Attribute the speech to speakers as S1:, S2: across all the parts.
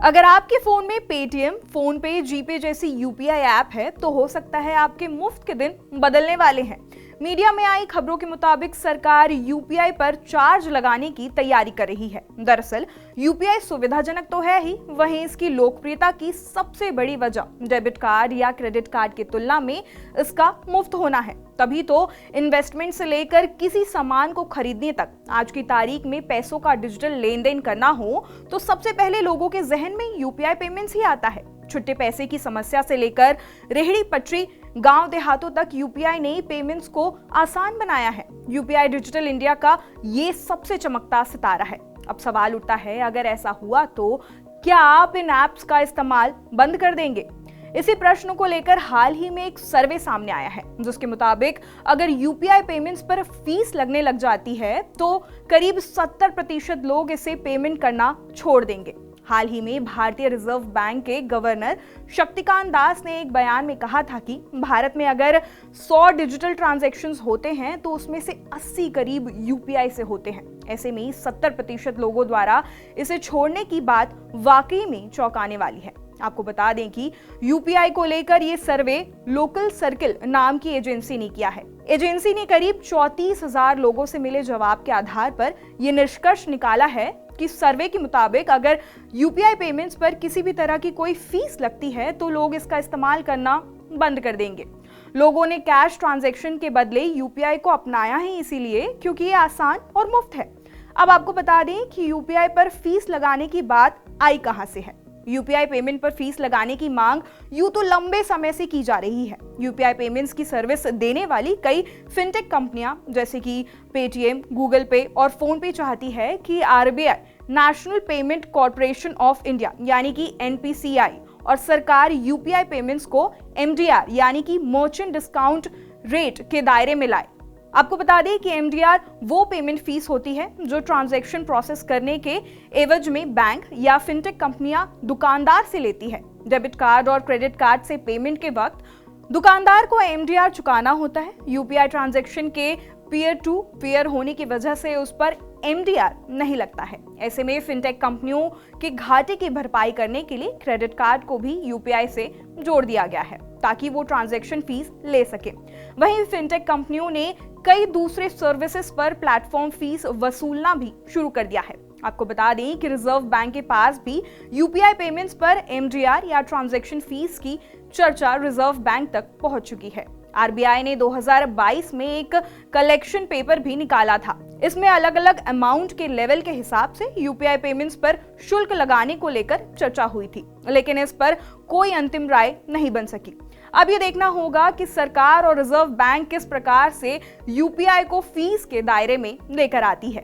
S1: अगर आपके फोन में पेटीएम, फोन पे, जीपे जैसी यूपीआई ऐप है तो हो सकता है आपके मुफ्त के दिन बदलने वाले हैं। मीडिया में आई खबरों के मुताबिक सरकार यूपीआई पर चार्ज लगाने की तैयारी कर रही है। दरअसल यूपीआई सुविधाजनक तो है ही, वहीं इसकी लोकप्रियता की सबसे बड़ी वजह डेबिट कार्ड या क्रेडिट कार्ड की तुलना में इसका मुफ्त होना है। तभी तो इन्वेस्टमेंट से लेकर किसी सामान को खरीदने तक आज की तारीख में पैसों का डिजिटल लेन देन करना हो तो सबसे पहले लोगों के जहन में यूपीआई पेमेंट्स ही आता है। छुट्टे पैसे की समस्या से लेकर रेहड़ी पटरी गांव देहातों तक यूपीआई ने पेमेंट्स को आसान बनाया है। यूपीआई डिजिटल इंडिया का ये सबसे चमकता सितारा है। अब सवाल उठता है, अगर ऐसा हुआ तो क्या आप इन ऐप्स का इस्तेमाल बंद कर देंगे? इसी प्रश्न को लेकर हाल ही में एक सर्वे सामने आया है, जिसके मुताबिक अगर यूपीआई पेमेंट्स पर फीस लगने लग जाती है तो करीब 70% लोग इसे पेमेंट करना छोड़ देंगे। हाल ही में भारतीय रिजर्व बैंक के गवर्नर शक्तिकांत दास ने एक बयान में कहा था कि भारत में अगर 100 डिजिटल ट्रांजैक्शंस होते हैं तो उसमें से 80 करीब यूपीआई से होते हैं। ऐसे में 70% लोगों द्वारा इसे छोड़ने की बात वाकई में चौंकाने वाली है। आपको बता दें कि यूपीआई को लेकर ये सर्वे लोकल सर्किल नाम की एजेंसी ने किया है। एजेंसी ने करीब 34,000 लोगों से मिले जवाब के आधार पर यह निष्कर्ष निकाला है कि सर्वे के मुताबिक अगर यूपीआई पेमेंट्स पर किसी भी तरह की कोई फीस लगती है तो लोग इसका इस्तेमाल करना बंद कर देंगे। लोगों ने कैश ट्रांजैक्शन के बदले यूपीआई को अपनाया ही इसीलिए क्योंकि ये आसान और मुफ्त है। अब आपको बता दें कि यूपीआई पर फीस लगाने की बात आई कहां से है। यूपीआई पेमेंट पर फीस लगाने की मांग यूं तो लंबे समय से की जा रही है। यूपीआई पेमेंट्स की सर्विस देने वाली कई फिनटेक कंपनियां जैसे कि पेटीएम, गूगल पे और फोन पे चाहती है कि RBI, national payment corporation of India यानी कि एनपीसीआई और सरकार यूपीआई पेमेंट्स को एमडीआर यानी कि मर्चेंट डिस्काउंट रेट के दायरे में लाए। आपको बता दें कि एमडीआर वो पेमेंट फीस होती है जो ट्रांजैक्शन प्रोसेस करने के एवज में बैंक या फिनटेक कंपनियां दुकानदार से लेती है। डेबिट कार्ड और क्रेडिट कार्ड से पेमेंट के वक्त दुकानदार को एमडीआर चुकाना होता है। यूपीआई ट्रांजैक्शन के पीयर टू पीयर होने की वजह से उस पर एमडीआर नहीं लगता है। ऐसे में फिनटेक कंपनियों के घाटे की भरपाई करने के लिए क्रेडिट कार्ड को भी यूपीआई से जोड़ दिया गया है ताकि वो ट्रांजैक्शन फीस ले सके। वहीं फिनटेक कंपनियों ने कई दूसरे सर्विसेज पर प्लेटफॉर्म फीस वसूलना भी शुरू कर दिया है। आपको बता दें कि रिजर्व बैंक के पास भी यूपीआई पेमेंट्स पर एमडीआर या ट्रांजैक्शन फीस की चर्चा रिजर्व बैंक तक पहुंच चुकी है। आरबीआई ने 2022 में एक कलेक्शन पेपर भी निकाला था। इसमें अलग अलग अमाउंट के लेवल के हिसाब से यूपीआई पेमेंट्स पर शुल्क लगाने को लेकर चर्चा हुई थी, लेकिन इस पर कोई अंतिम राय नहीं बन सकी। अब ये देखना होगा कि सरकार और रिजर्व बैंक किस प्रकार से यूपीआई को फीस के दायरे में लेकर आती है।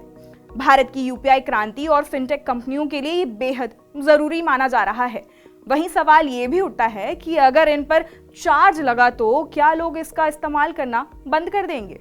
S1: भारत की यूपीआई क्रांति और फिनटेक कंपनियों के लिए ये बेहद जरूरी माना जा रहा है। वहीं सवाल ये भी उठता है कि अगर इन पर चार्ज लगा तो क्या लोग इसका इस्तेमाल करना बंद कर देंगे?